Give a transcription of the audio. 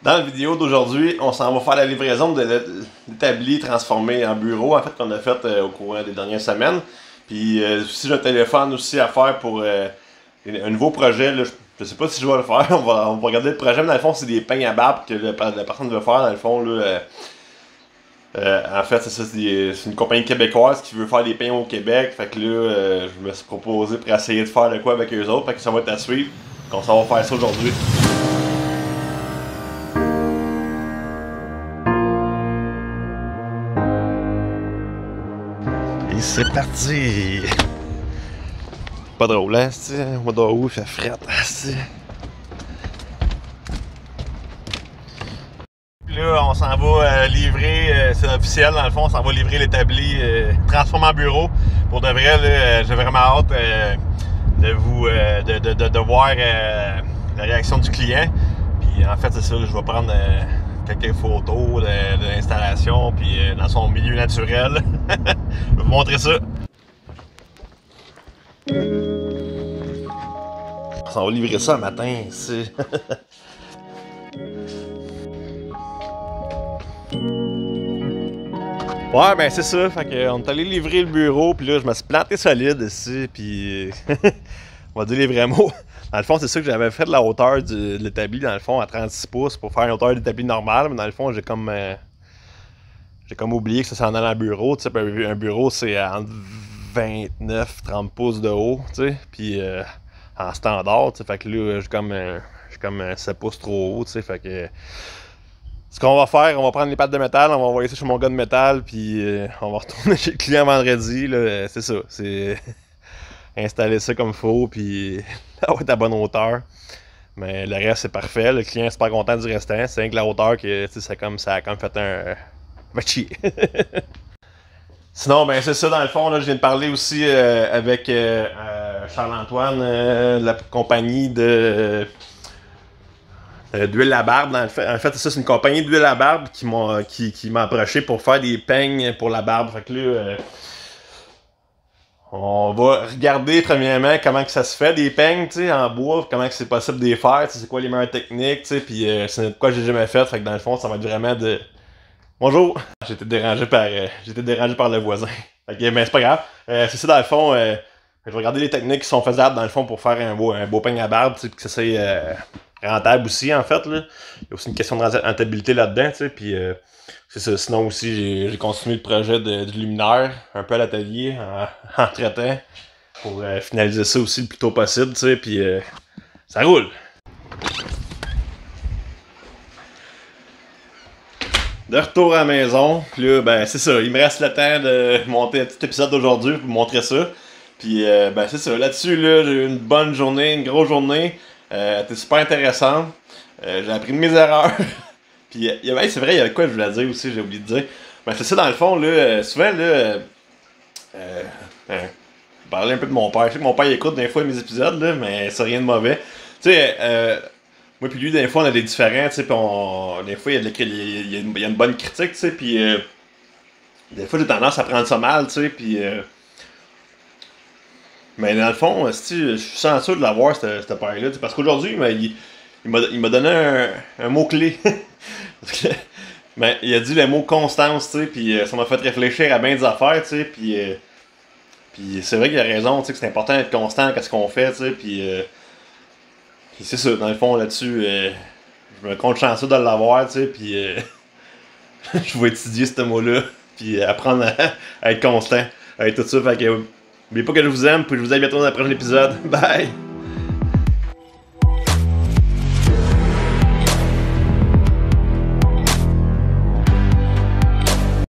Dans la vidéo d'aujourd'hui, on s'en va faire la livraison de l'établi transformé en bureau, en fait, qu'on a fait au cours des dernières semaines. Puis aussi, j'ai un téléphone aussi à faire pour un nouveau projet. Là, je sais pas si je vais le faire, on va regarder le projet, mais dans le fond, c'est des peignes à barbe que la personne veut faire, dans le fond, là. En fait, c'est ça, c'est une compagnie québécoise qui veut faire des peignes au Québec. Fait que là, je me suis proposé pour essayer de faire de quoi avec eux autres. Fait que ça va être à suivre. Donc, ça va faire ça aujourd'hui. Et c'est parti! Pas drôle, hein, c'est au mois d'août, il fait fret, c'est. Là, on s'en va livrer, c'est officiel, dans le fond, on s'en va livrer l'établi transformé en bureau. Pour de vrai, là, j'ai vraiment hâte de voir la réaction du client. Puis en fait, c'est ça, je vais prendre quelques photos de l'installation, puis dans son milieu naturel. Je vais vous montrer ça. On va livrer ça un matin, ici. Ouais, ben c'est ça. Fait qu'on est allé livrer le bureau, puis là, je me suis planté solide ici, puis on va dire les vrais mots. Dans le fond, c'est ça que j'avais fait de la hauteur de l'établi, dans le fond, à 36 pouces pour faire une hauteur d'établi normale, mais dans le fond, j'ai comme oublié que ça s'en allait en bureau. Tu sais, un bureau, c'est entre 29-30 pouces de haut, tu sais, puis en standard, tu sais, fait que là, j'ai comme 7 pouces trop haut, tu sais, fait que. Ce qu'on va faire, on va prendre les pattes de métal, on va envoyer ça chez mon gars de métal, puis on va retourner chez le client vendredi. C'est ça, c'est installer ça comme il faut, puis ça va être à bonne hauteur. Mais le reste, c'est parfait. Le client est super content du restant. C'est rien que la hauteur que ça a comme fait un. Va chier. Sinon, ben c'est ça dans le fond. Là, je viens de parler aussi avec Charles-Antoine, de la compagnie d'huile à barbe. En fait, c'est ça, c'est une compagnie d'huile à barbe qui m'a approché pour faire des peignes pour la barbe. Fait que là, on va regarder premièrement comment que ça se fait des peignes, tu sais, en bois, comment que c'est possible de les faire, c'est quoi les meilleures techniques, tu sais, puis c'est de quoi j'ai jamais fait. Fait que dans le fond, ça va être vraiment de. Bonjour! J'ai été dérangé par le voisin. Fait que, mais c'est pas grave. C'est ça dans le fond. Je vais regarder les techniques qui sont faisables dans le fond pour faire un beau peigne à barbe, tu sais, puis que ça soit rentable aussi, en fait, là. Il y a aussi une question de rentabilité là-dedans, tu sais, puis c'est ça. Sinon aussi, j'ai continué le projet de luminaire, un peu à l'atelier, en traitant, pour finaliser ça aussi le plus tôt possible, tu sais, puis ça roule! De retour à la maison, puis là, ben c'est ça, il me reste le temps de monter un petit épisode d'aujourd'hui pour vous montrer ça. Puis ben c'est ça, là-dessus, là, j'ai eu une bonne journée, une grosse journée. C'était super intéressant. J'ai appris de mes erreurs. Puis c'est vrai, il y avait quoi je voulais dire aussi, j'ai oublié de dire. Ben c'est ça dans le fond, là, souvent là. Je parlais un peu de mon père. Je sais que mon père il écoute des fois mes épisodes, là, mais c'est rien de mauvais. Tu sais, moi puis lui, des fois, on a des différents, tu sais, puis des fois, il y a une bonne critique, tu sais, puis des fois, j'ai tendance à prendre ça mal, tu sais, puis mais dans le fond, je suis chanceux de l'avoir, ce père-là, parce qu'aujourd'hui, il m'a donné un mot-clé. Mais il a dit le mot constance, tu sais, puis ça m'a fait réfléchir à bien des affaires, tu sais, puis c'est vrai qu'il a raison, tu sais, que c'est important d'être constant à ce qu'on fait, tu sais, puis c'est ça, dans le fond, là-dessus, je me compte chanceux de l'avoir, tu sais, puis je vais étudier ce mot-là, puis apprendre à être constant, à être tout ça, fait que n'oubliez pas que je vous aime, puis je vous dis à bientôt dans le prochain épisode. Bye!